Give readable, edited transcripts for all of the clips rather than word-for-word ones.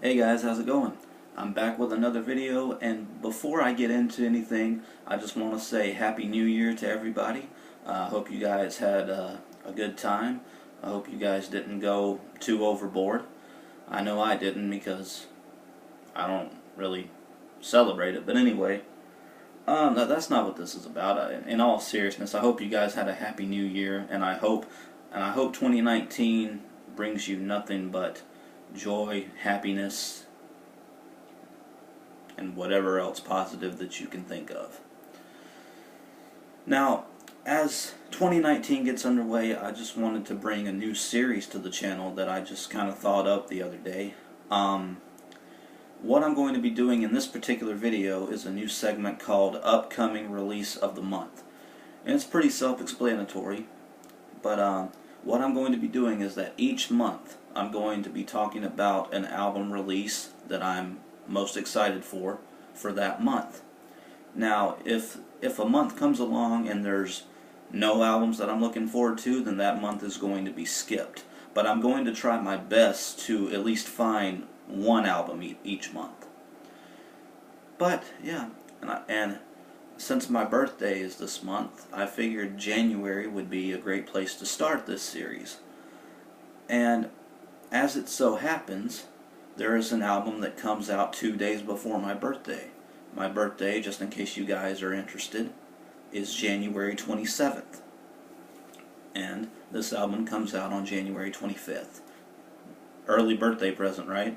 Hey guys, how's it going? I'm back with another video, and before I get into anything, I just want to say Happy New Year to everybody. I hope you guys had a good time. I hope you guys didn't go too overboard. I know I didn't because I don't really celebrate it, but anyway, that's not what this is about. In all seriousness, I hope you guys had a Happy New Year, and I hope 2019 brings you nothing but joy, happiness, and whatever else positive that you can think of. Now, as 2019 gets underway, I just wanted to bring a new series to the channel that I just kind of thought up the other day. What I'm going to be doing in this particular video is a new segment called Upcoming Release of the Month. And it's pretty self-explanatory, but what I'm going to be doing is that each month I'm going to be talking about an album release that I'm most excited for that month. Now, if a month comes along and there's no albums that I'm looking forward to, then that month is going to be skipped. But I'm going to try my best to at least find one album each month. But yeah, and since my birthday is this month, I figured January would be a great place to start this series. And as it so happens, there is an album that comes out 2 days before my birthday. My birthday, just in case you guys are interested, is January 27th. And this album comes out on January 25th. Early birthday present, right?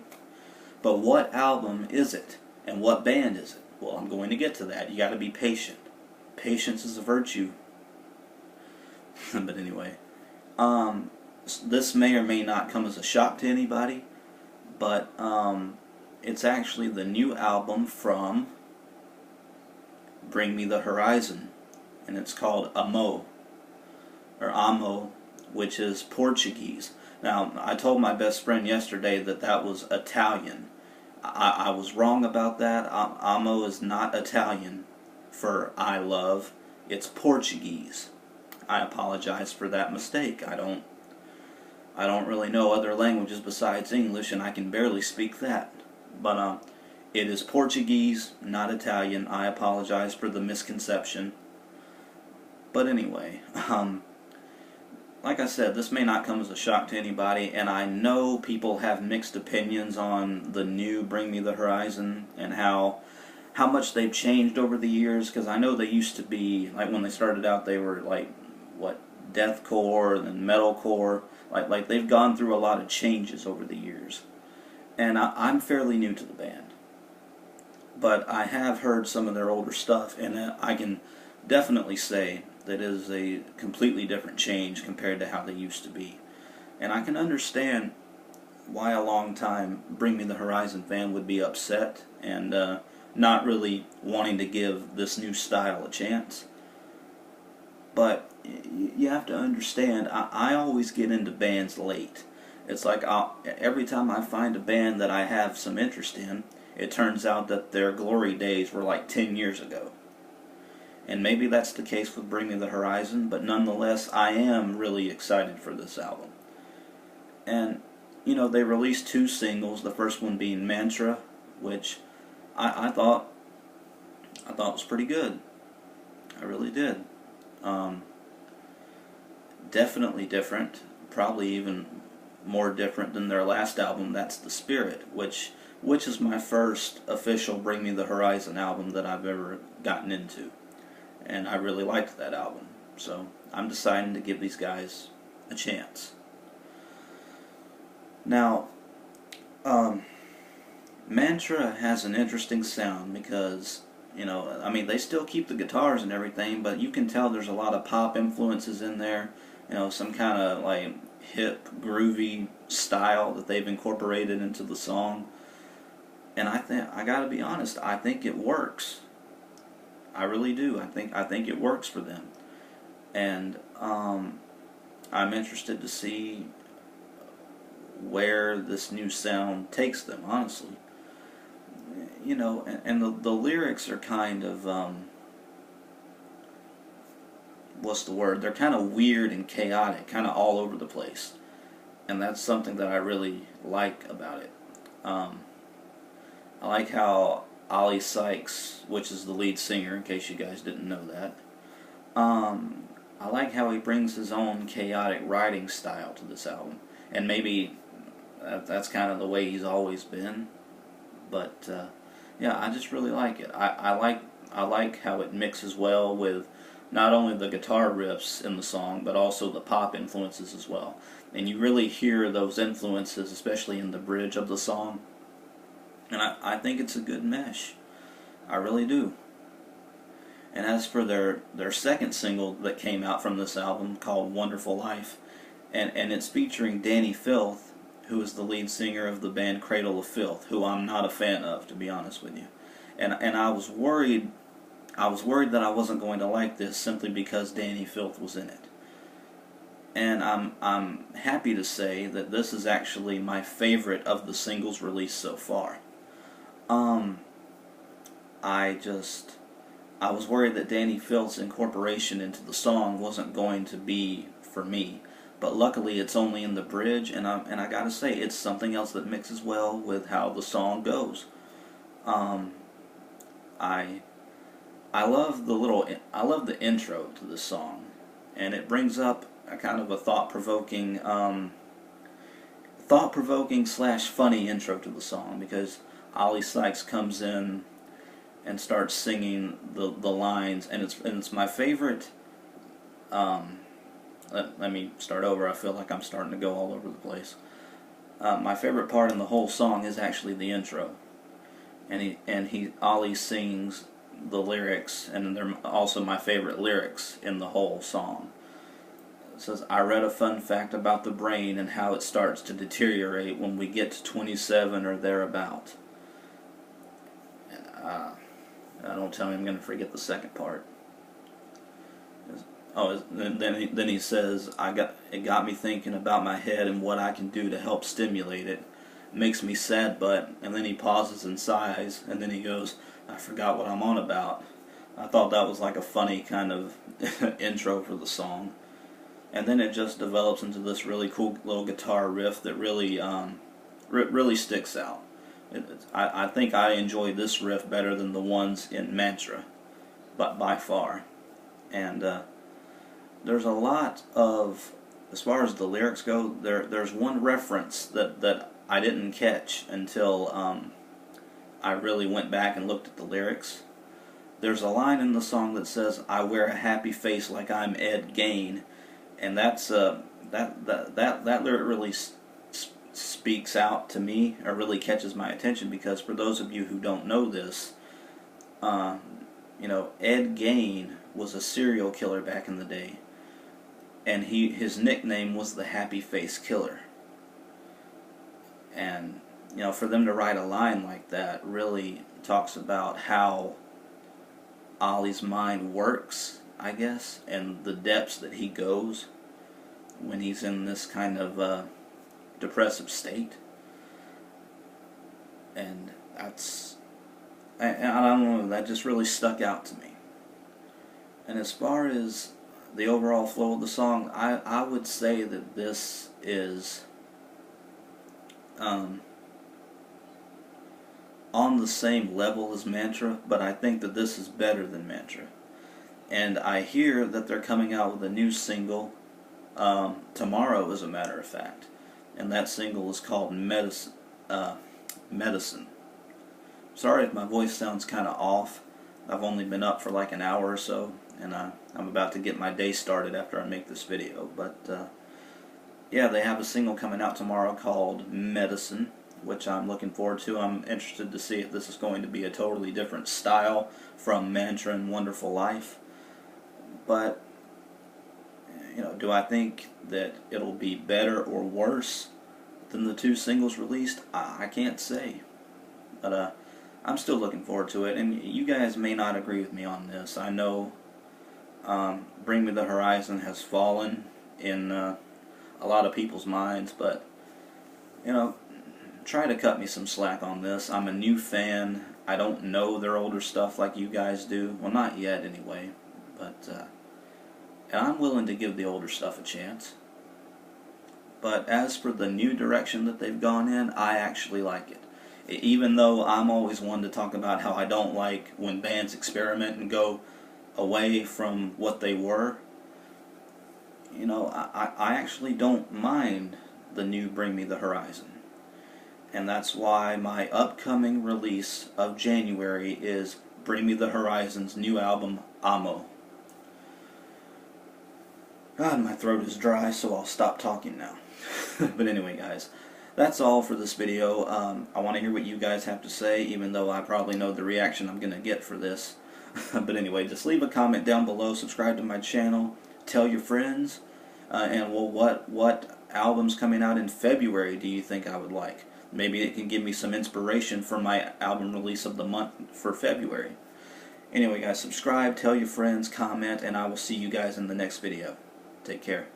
But what album is it? And what band is it? Well, I'm going to get to that. You got to be patient. Patience is a virtue. But anyway, this may or may not come as a shock to anybody, but it's actually the new album from Bring Me the Horizon, and it's called Amo, which is Portuguese. Now, I told my best friend yesterday that was Italian. I was wrong about that. Amo is not Italian for I love. It's Portuguese. I apologize for that mistake. I don't really know other languages besides English, and I can barely speak that. But it is Portuguese, not Italian. I apologize for the misconception. But anyway, like I said, this may not come as a shock to anybody, and I know people have mixed opinions on the new Bring Me the Horizon and how much they've changed over the years, because I know they used to be, like when they started out, they were like, what, deathcore and then metalcore. Like they've gone through a lot of changes over the years. And I'm fairly new to the band, but I have heard some of their older stuff, and I can definitely say that is a completely different change compared to how they used to be. And I can understand why a long-time Bring Me the Horizon fan would be upset and not really wanting to give this new style a chance. But you have to understand, I always get into bands late. It's like every time I find a band that I have some interest in, it turns out that their glory days were like 10 years ago. And maybe that's the case with Bring Me the Horizon, but nonetheless, I am really excited for this album. And, you know, they released 2 singles, the first one being Mantra, which I thought was pretty good. I really did. Definitely different, probably even more different than their last album, That's the Spirit, which is my first official Bring Me the Horizon album that I've ever gotten into. And I really liked that album, so I'm deciding to give these guys a chance. Now, Mantra has an interesting sound because, you know, I mean, they still keep the guitars and everything, but you can tell there's a lot of pop influences in there, you know, some kind of like hip, groovy style that they've incorporated into the song. And I gotta be honest, I think it works. I really do. I think it works for them, and I'm interested to see where this new sound takes them. Honestly, you know, and the lyrics are kind of what's the word? They're kind of weird and chaotic, kind of all over the place, and that's something that I really like about it. I like how Ollie Sykes, which is the lead singer, in case you guys didn't know that, I like how he brings his own chaotic writing style to this album. And maybe that's kind of the way he's always been. But yeah, I just really like it. I like how it mixes well with not only the guitar riffs in the song, but also the pop influences as well. And you really hear those influences, especially in the bridge of the song. And I think it's a good mesh. I really do. And as for their second single that came out from this album, called Wonderful Life, and it's featuring Danny Filth, who is the lead singer of the band Cradle of Filth, who I'm not a fan of, to be honest with you. And I was worried that I wasn't going to like this simply because Danny Filth was in it. And I'm happy to say that this is actually my favorite of the singles released so far. I was worried that Danny Filth's incorporation into the song wasn't going to be for me, but luckily it's only in the bridge, and I gotta say, it's something else that mixes well with how the song goes. I love the intro to this song, and it brings up a kind of a thought-provoking slash funny intro to the song, because Ollie Sykes comes in and starts singing the lines, and it's my favorite. Let me start over. I feel like I'm starting to go all over the place. My favorite part in the whole song is actually the intro, and Ollie sings the lyrics, and they're also my favorite lyrics in the whole song. It says, "I read a fun fact about the brain and how it starts to deteriorate when we get to 27 or thereabout." Don't tell me I'm going to forget the second part. Then he says, it got me thinking about my head and what I can do to help stimulate it. Makes me sad, and then he pauses and sighs, and then he goes, "I forgot what I'm on about." I thought that was like a funny kind of intro for the song. And then it just develops into this really cool little guitar riff that really really sticks out. I think I enjoy this riff better than the ones in Mantra, but by far. And there's a lot of, as far as the lyrics go, there's one reference that I didn't catch until I really went back and looked at the lyrics. There's a line in the song that says, "I wear a happy face like I'm Ed Gain," and that's that lyric really speaks out to me, or really catches my attention, because for those of you who don't know this, Ed Gain was a serial killer back in the day, and his nickname was the Happy Face Killer. And for them to write a line like that really talks about how Ollie's mind works, I guess, and the depths that he goes when he's in this kind of depressive state. And I don't know, that just really stuck out to me. And as far as the overall flow of the song, I would say that this is on the same level as Mantra, but I think that this is better than Mantra. And I hear that they're coming out with a new single tomorrow, as a matter of fact. And that single is called Medicine. Sorry if my voice sounds kind of off. I've only been up for like an hour or so, and I'm about to get my day started after I make this video. But yeah, they have a single coming out tomorrow called Medicine, which I'm looking forward to. I'm interested to see if this is going to be a totally different style from Mantra and Wonderful Life. But do I think that it'll be better or worse than the two singles released? I can't say. But I'm still looking forward to it. And you guys may not agree with me on this. I know Bring Me the Horizon has fallen in a lot of people's minds, but try to cut me some slack on this. I'm a new fan. I don't know their older stuff like you guys do. Well, not yet anyway. But and I'm willing to give the older stuff a chance. But as for the new direction that they've gone in, I actually like it. Even though I'm always one to talk about how I don't like when bands experiment and go away from what they were, you know, I actually don't mind the new Bring Me the Horizon. And that's why my upcoming release of January is Bring Me the Horizon's new album, Amo. God, my throat is dry, so I'll stop talking now. But anyway, guys, that's all for this video. I want to hear what you guys have to say, even though I probably know the reaction I'm going to get for this. But anyway, just leave a comment down below, subscribe to my channel, tell your friends, and well, what albums coming out in February do you think I would like? Maybe it can give me some inspiration for my album release of the month for February. Anyway, guys, subscribe, tell your friends, comment, and I will see you guys in the next video. Take care.